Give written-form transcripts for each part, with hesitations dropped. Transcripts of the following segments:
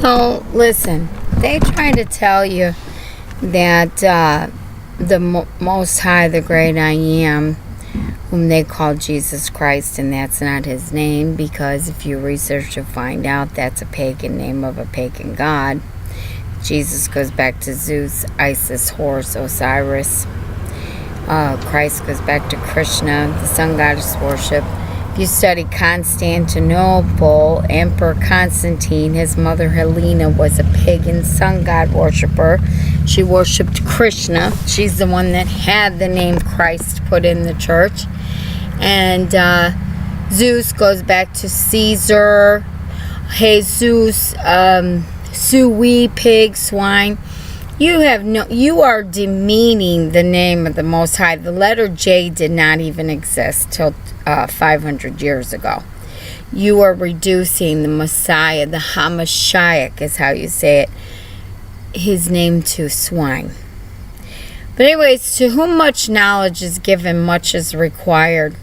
So, listen, they try to tell you that the Most High, the Great I Am, whom they call Jesus Christ, and that's not his name, because if you research, you'll find out that's a pagan name of a pagan god. Jesus goes back to Zeus, Isis, Horus, Osiris. Christ goes back to Krishna, the sun goddess worship. If you study Constantinople, Emperor Constantine, his mother Helena was a pagan sun god worshiper. She worshipped Krishna. She's the one that had the name Christ put in the church. And Zeus goes back to Caesar, Jesus, Sui, pig, swine. You are demeaning the name of the Most High. The letter J did not even exist till 500 years ago. You are reducing the Messiah, the Hamashiach is how you say it, his name to swine. But anyways, to whom much knowledge is given, much is required.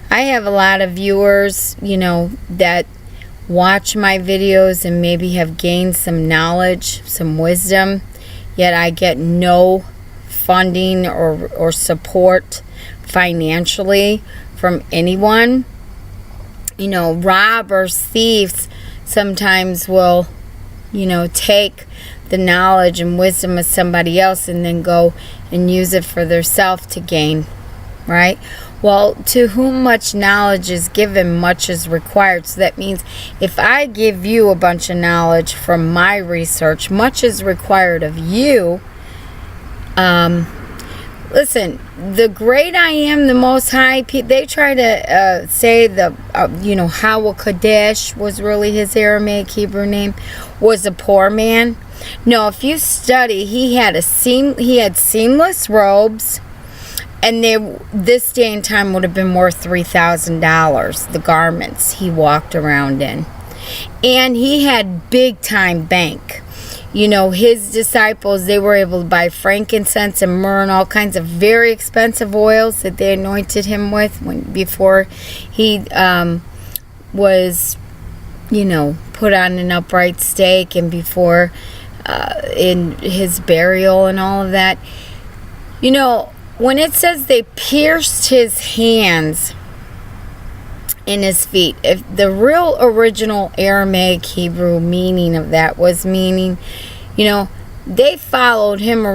I have a lot of viewers, that watch my videos and maybe have gained some knowledge, some wisdom, yet I get no funding or support financially from anyone. Robbers, thieves sometimes will, take the knowledge and wisdom of somebody else and then go and use it for theirself to gain, right? Well, to whom much knowledge is given, much is required. So that means if I give you a bunch of knowledge from my research, much is required of you. Listen, the Great I Am, the Most High, they try to say Hawa Kadesh was really his Aramaic Hebrew name, was a poor man. No, if you study, he had seamless robes. And this day and time would have been worth $3,000, the garments he walked around in. And he had big time bank. His disciples, they were able to buy frankincense and myrrh and all kinds of very expensive oils that they anointed him with before he was, put on an upright stake, and before in his burial and all of that. When it says they pierced his hands and his feet, if the real original Aramaic Hebrew meaning of that was meaning, they followed him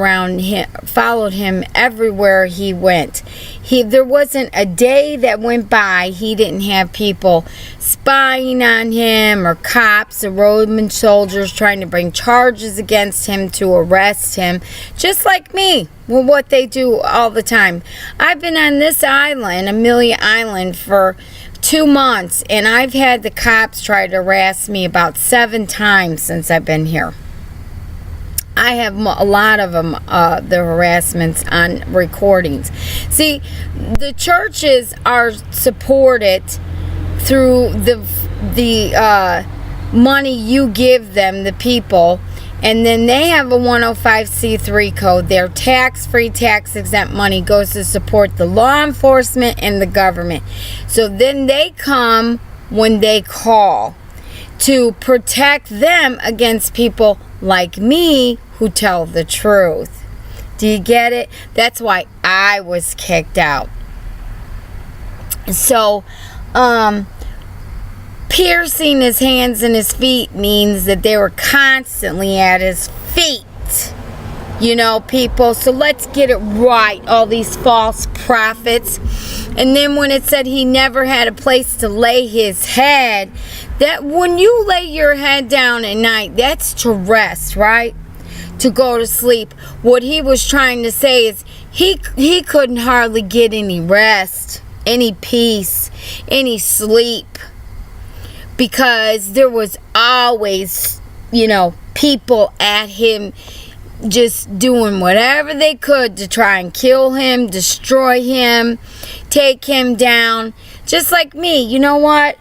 everywhere he went. There wasn't a day that went by he didn't have people spying on him, or cops or Roman soldiers trying to bring charges against him to arrest him, just like me. Well, what they do all the time. I've been on this island, Amelia Island, for 2 months, and I've had the cops try to harass me about 7 times since I've been here. I have a lot of them, the harassments on recordings. See, the churches are supported through the money you give them, the people, and then they have a 105c3 code. Their tax-free, tax-exempt money goes to support the law enforcement and the government. So then they come when they call to protect them against people like me who tell the truth. Do you get it? That's why I was kicked out. So, piercing his hands and his feet means that they were constantly at his feet. People. So let's get it right. All these false prophets. And then when it said he never had a place to lay his head, that when you lay your head down at night, that's to rest, right? To go to sleep. What he was trying to say is he couldn't hardly get any rest, any peace, any sleep, because there was always, people at him just doing whatever they could to try and kill him, destroy him, take him down. Just like me. You know what?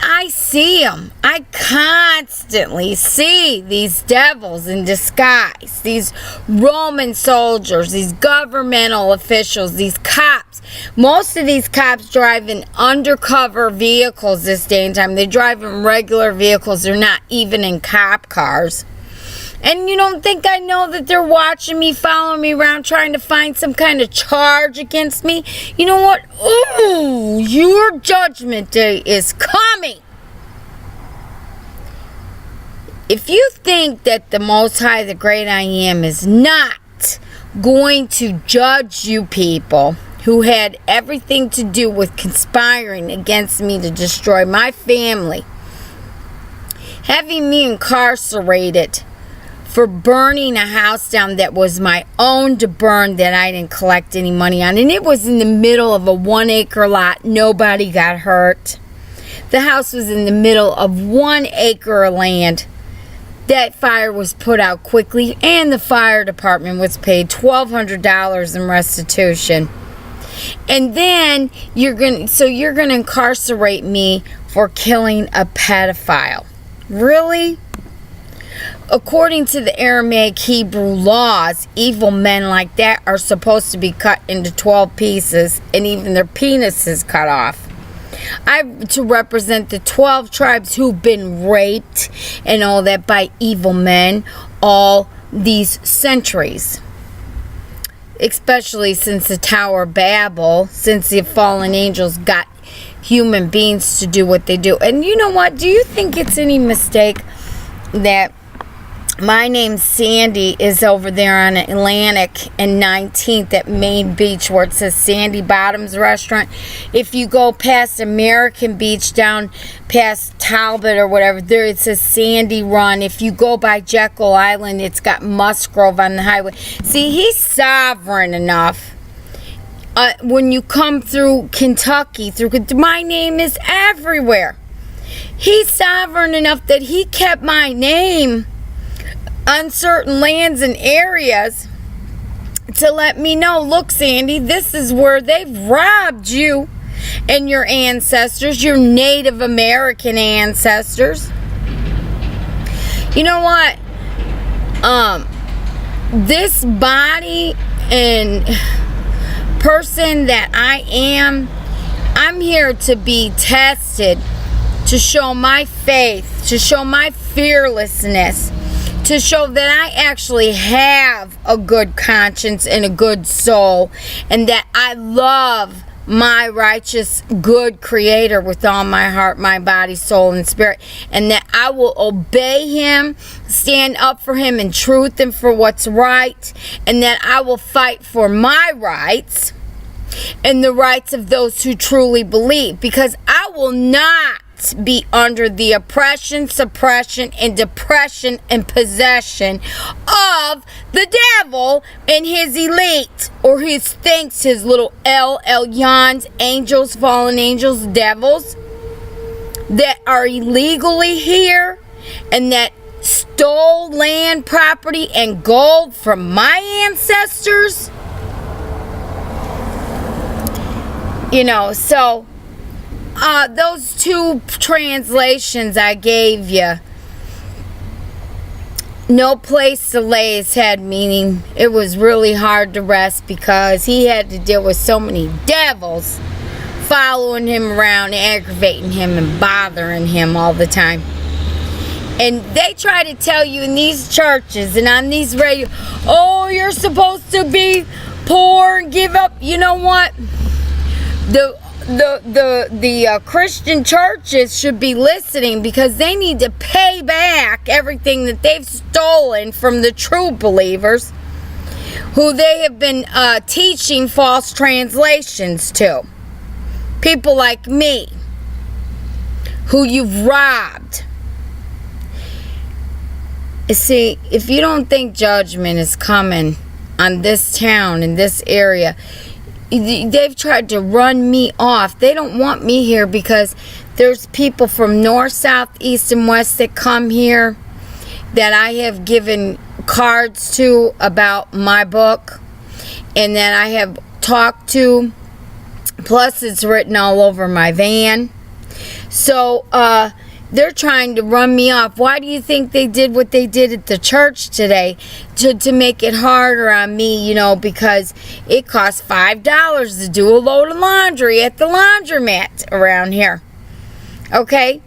I see them. I constantly see these devils in disguise, these Roman soldiers, these governmental officials, these cops. Most of these cops drive in undercover vehicles this day and time. They drive in regular vehicles. They're not even in cop cars. And you don't think I know that they're watching me, following me around, trying to find some kind of charge against me? You know what? Ooh, your judgment day is coming. If you think that the Most High, the Great I Am, is not going to judge you people who had everything to do with conspiring against me to destroy my family, having me incarcerated for burning a house down that was my own to burn, that I didn't collect any money on, and it was in the middle of a 1 acre lot. Nobody got hurt. The house was in the middle of 1 acre of land. That fire was put out quickly, and the fire department was paid $1,200 in restitution. And then you're gonna incarcerate me for killing a pedophile. Really? According to the Aramaic Hebrew laws, evil men like that are supposed to be cut into 12 pieces and even their penises cut off. I'm to represent the 12 tribes who've been raped and all that by evil men all these centuries. Especially since the Tower of Babel, since the fallen angels got human beings to do what they do. And you know what? Do you think it's any mistake that my name's Sandy is over there on Atlantic and 19th at Main Beach, where it says Sandy Bottoms Restaurant? If you go past American Beach down past Talbot or whatever, there it says Sandy Run. If you go by Jekyll Island, it's got Musgrove on the highway. See, he's sovereign enough. When you come through Kentucky, my name is everywhere. He's sovereign enough that he kept my name on certain lands and areas to let me know, look, Sandy, this is where they've robbed you and your ancestors, your Native American ancestors. You know what? This body and person that I am, I'm here to be tested, to show my faith, to show my fearlessness, to show that I actually have a good conscience and a good soul, and that I love my righteous, good Creator with all my heart, my body, soul, and spirit, and that I will obey Him, stand up for Him in truth and for what's right, and that I will fight for my rights and the rights of those who truly believe, because I will not be under the oppression, suppression, and depression and possession of the devil and his elite, or his thinks, his little Elyons, angels, fallen angels, devils that are illegally here and that stole land, property, and gold from my ancestors. You know, so those two translations I gave you, no place to lay his head, meaning it was really hard to rest because he had to deal with so many devils following him around, aggravating him and bothering him all the time. And they try to tell you in these churches and on these radio, oh, you're supposed to be poor and give up. You know what? The Christian churches should be listening, because they need to pay back everything that they've stolen from the true believers who they have been teaching false translations to. People like me who you've robbed. You see, if you don't think judgment is coming on this town, in this area, they've tried to run me off. They don't want me here because there's people from north, south, east, and west that come here that I have given cards to about my book, and that I have talked to. Plus, it's written all over my van. So, they're trying to run me off. Why do you think they did what they did at the church today? To make it harder on me, because it costs $5 to do a load of laundry at the laundromat around here. Okay?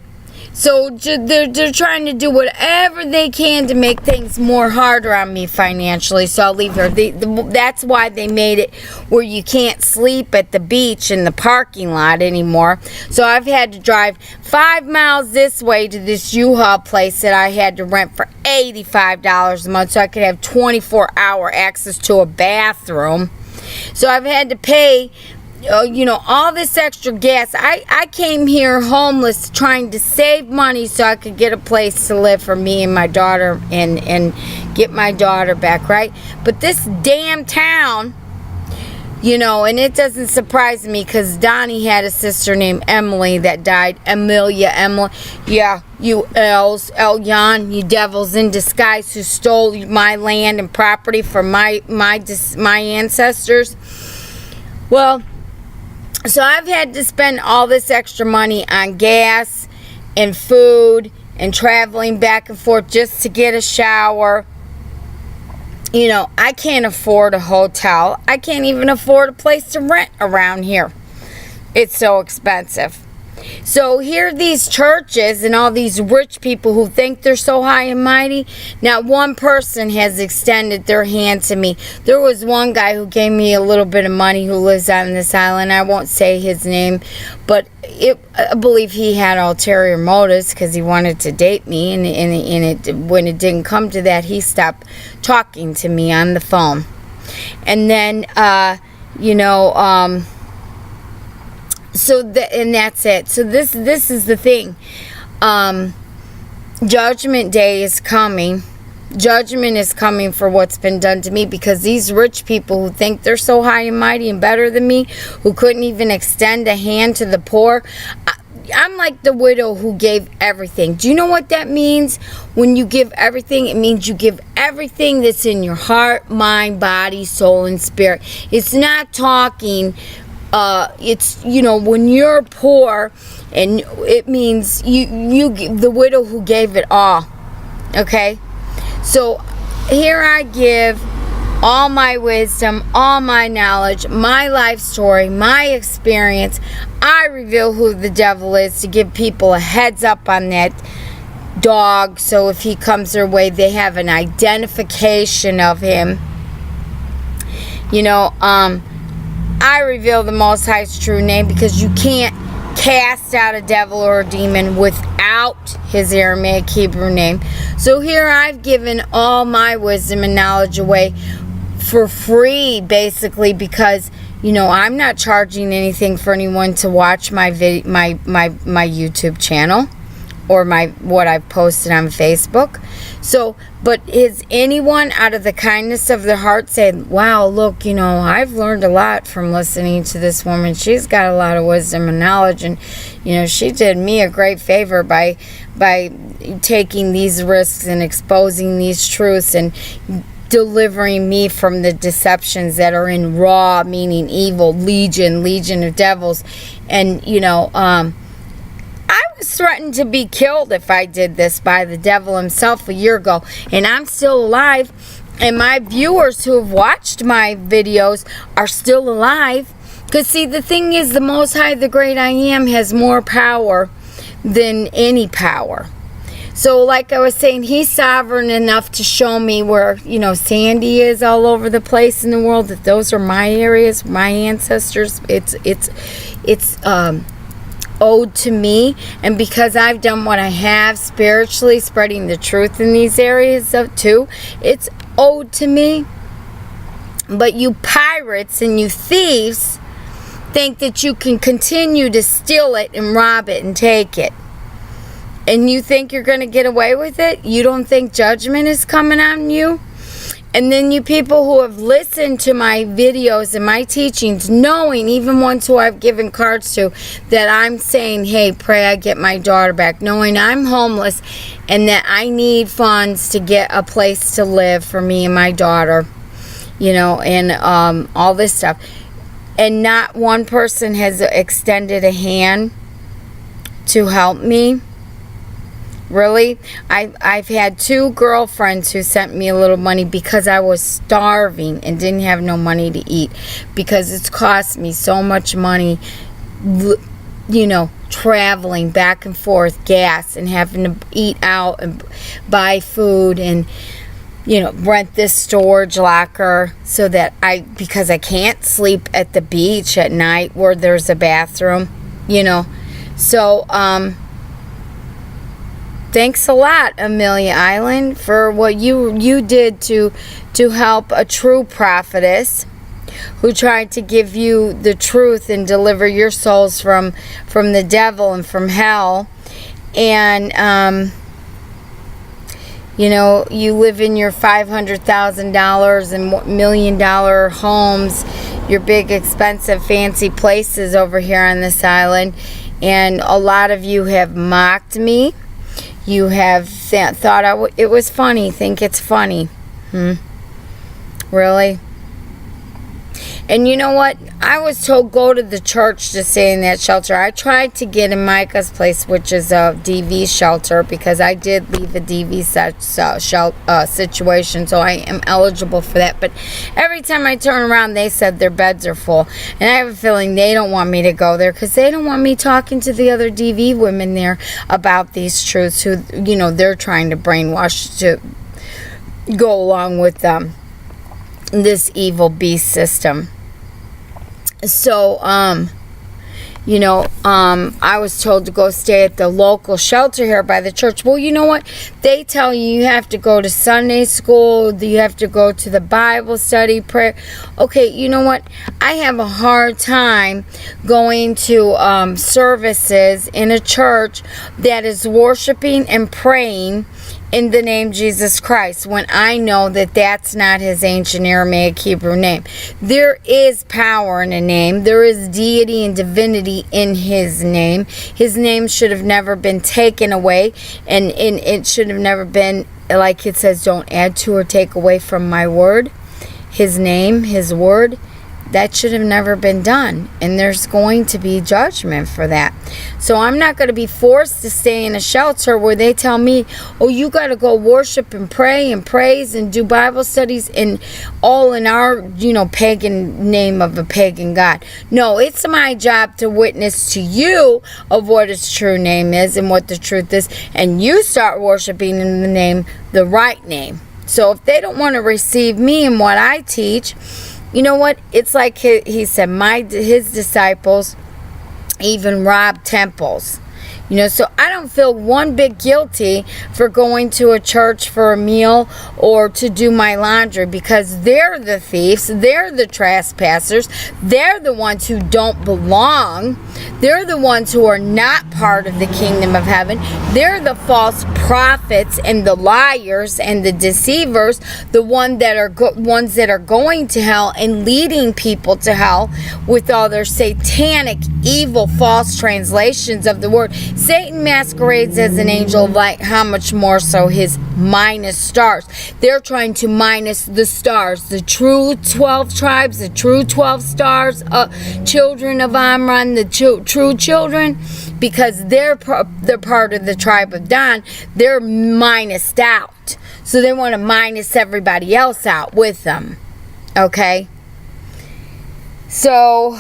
So they're trying to do whatever they can to make things more harder on me financially. So I'll leave here. That's why they made it where you can't sleep at the beach in the parking lot anymore. So I've had to drive 5 miles this way to this U-Haul place that I had to rent for $85 a month so I could have 24-hour access to a bathroom. So I've had to pay all this extra gas. I came here homeless trying to save money so I could get a place to live for me and my daughter and get my daughter back, right? But this damn town, and it doesn't surprise me because Donnie had a sister named Emily that died. Emily. Yeah, you Elyon, you devils in disguise who stole my land and property from my ancestors. Well, so I've had to spend all this extra money on gas and food and traveling back and forth just to get a shower. I can't afford a hotel. I can't even afford a place to rent around here. It's so expensive. So here are these churches and all these rich people who think they're so high and mighty. Not one person has extended their hand to me. There was one guy who gave me a little bit of money who lives on this island. I won't say his name, but I believe he had ulterior motives because he wanted to date me. And when it didn't come to that, he stopped talking to me on the phone. And then, and that's it. So this is the thing. Judgment Day is coming. Judgment is coming for what's been done to me because these rich people who think they're so high and mighty and better than me, who couldn't even extend a hand to the poor. I'm like the widow who gave everything. Do you know what that means? When you give everything, it means you give everything that's in your heart, mind, body, soul, and spirit. It's not talking... it's when you're poor, and it means you the widow who gave it all. Okay, so here I give all my wisdom, all my knowledge, my life story, my experience. I reveal who the devil is to give people a heads up on that dog, so if he comes their way, they have an identification of him. I reveal the Most High's true name because you can't cast out a devil or a demon without his Aramaic Hebrew name. So here I've given all my wisdom and knowledge away for free, basically, because I'm not charging anything for anyone to watch my YouTube channel or what I've posted on Facebook. So, but is anyone out of the kindness of their heart saying, wow, look, I've learned a lot from listening to this woman. She's got a lot of wisdom and knowledge, and, she did me a great favor by taking these risks and exposing these truths and delivering me from the deceptions that are in Ra, meaning evil, legion of devils. And, I was threatened to be killed if I did this by the devil himself a year ago, and I'm still alive, and my viewers who have watched my videos are still alive. Because see, the thing is, the Most High, the Great I Am, has more power than any power. So like I was saying, he's sovereign enough to show me where, Sandy is all over the place in the world, that those are my areas, my ancestors. It's owed to me, and because I've done what I have spiritually, spreading the truth in these areas too, it's owed to me. But you pirates and you thieves think that you can continue to steal it and rob it and take it, and you think you're going to get away with it. You don't think judgment is coming on you? And then you people who have listened to my videos and my teachings, knowing, even ones who I've given cards to, that I'm saying, hey, pray I get my daughter back, knowing I'm homeless and that I need funds to get a place to live for me and my daughter, and all this stuff. And not one person has extended a hand to help me. Really, I've had 2 girlfriends who sent me a little money because I was starving and didn't have no money to eat, because it's cost me so much money, you know, traveling back and forth, gas, and having to eat out and buy food and, you know, rent this storage locker so that because I can't sleep at the beach at night where there's a bathroom, you know. So, thanks a lot, Amelia Island, for what you did to help a true prophetess who tried to give you the truth and deliver your souls from the devil and from hell. And you know, you live in your $500,000 and $1 million homes, your big expensive fancy places over here on this island, and a lot of you have mocked me. You have thought it was funny. Think it's funny. Really? And you know what? I was told go to the church to stay in that shelter. I tried to get in Micah's place, which is a DV shelter, because I did leave a DV situation, so I am eligible for that. But every time I turn around, they said their beds are full. And I have a feeling they don't want me to go there because they don't want me talking to the other DV women there about these truths who, you know, they're trying to brainwash to go along with this evil beast system. So, you know, I was told to go stay at the local shelter here by the church. Well, you know what? They tell you have to go to Sunday school. You have to go to the Bible study, prayer. Okay, you know what? I have a hard time going to services in a church that is worshiping and praying in the name Jesus Christ, when I know that that's not his ancient Aramaic Hebrew name. There is power in a name. There is deity and divinity in his name. His name should have never been taken away, and it should have never been, like it says, don't add to or take away from my word. His name, his word, that should have never been done, and there's going to be judgment for that. So I'm not going to be forced to stay in a shelter where they tell me, oh, you got to go worship and pray and praise and do Bible studies, and all in our, you know, pagan name of a pagan god. No, it's my job to witness to you of what his true name is and what the truth is, and you start worshiping in the name, the right name. So if they don't want to receive me and what I teach, you know what? It's like he said, his disciples even robbed temples. You know, so I don't feel one bit guilty for going to a church for a meal or to do my laundry, because they're the thieves, they're the trespassers, they're the ones who don't belong, they're the ones who are not part of the kingdom of heaven, they're the false prophets and the liars and the deceivers, the ones that are going to hell and leading people to hell with all their satanic, evil, false translations of the word. Satan masquerades as an angel of light. How much more so his minus stars? They're trying to minus the stars, the true 12 tribes, the true 12 stars, children of Amram, the true children, because they're part of the tribe of Dan. They're minused out, so they want to minus everybody else out with them. Okay, so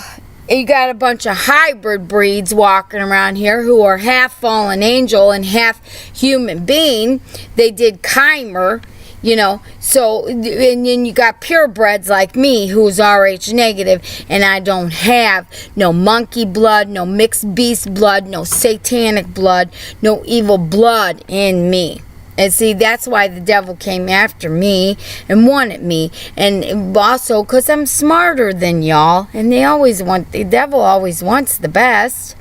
you got a bunch of hybrid breeds walking around here who are half fallen angel and half human being. They did chimer, you know. So, and then you got purebreds like me, who's RH negative, and I don't have no monkey blood, no mixed beast blood, no satanic blood, no evil blood in me. And see, that's why the devil came after me and wanted me. And also because I'm smarter than y'all. And the devil always wants the best.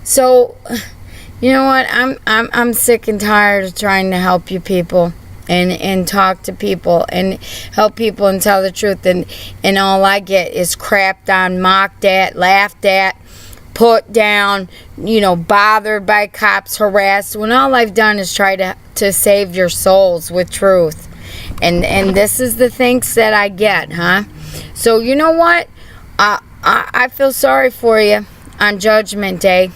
So, you know what? I'm sick and tired of trying to help you people. And talk to people and help people and tell the truth. And all I get is crapped on, mocked at, laughed at, put down, you know, bothered by cops, harassed, when all I've done is try to save your souls with truth. And this is the thanks that I get, huh? So you know what? I feel sorry for you on Judgment Day.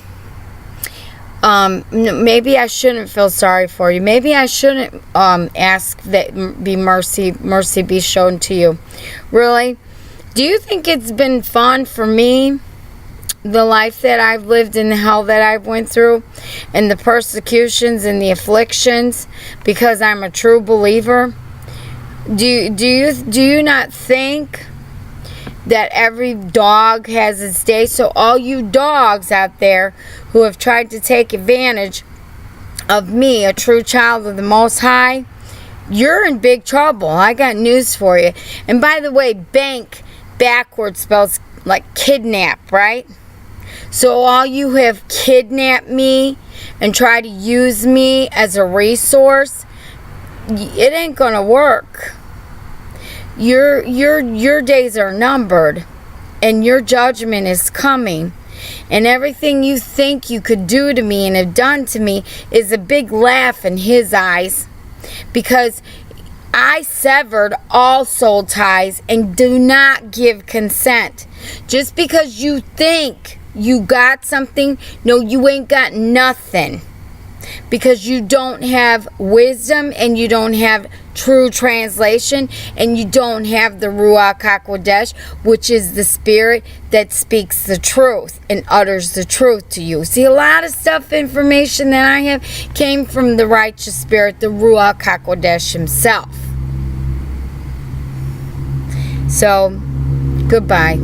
maybe I shouldn't feel sorry for you. Maybe I shouldn't ask that mercy be shown to you. Really? Do you think it's been fun for me, the life that I've lived and the hell that I've went through, and the persecutions and the afflictions, because I'm a true believer? Do you not think that every dog has its day? So all you dogs out there who have tried to take advantage of me, a true child of the Most High, you're in big trouble. I got news for you. And by the way, bank backwards spells like kidnap, right? So all you have kidnapped me and try to use me as a resource, it ain't gonna work. Your days are numbered, and your judgment is coming. And everything you think you could do to me and have done to me is a big laugh in his eyes, because I severed all soul ties and do not give consent. Just because you think you got something, no, you ain't got nothing. Because you don't have wisdom, and you don't have true translation, and you don't have the Ruach HaKodesh, which is the spirit that speaks the truth and utters the truth to you. See, a lot of stuff, information that I have, came from the righteous spirit, the Ruach HaKodesh himself. So, goodbye.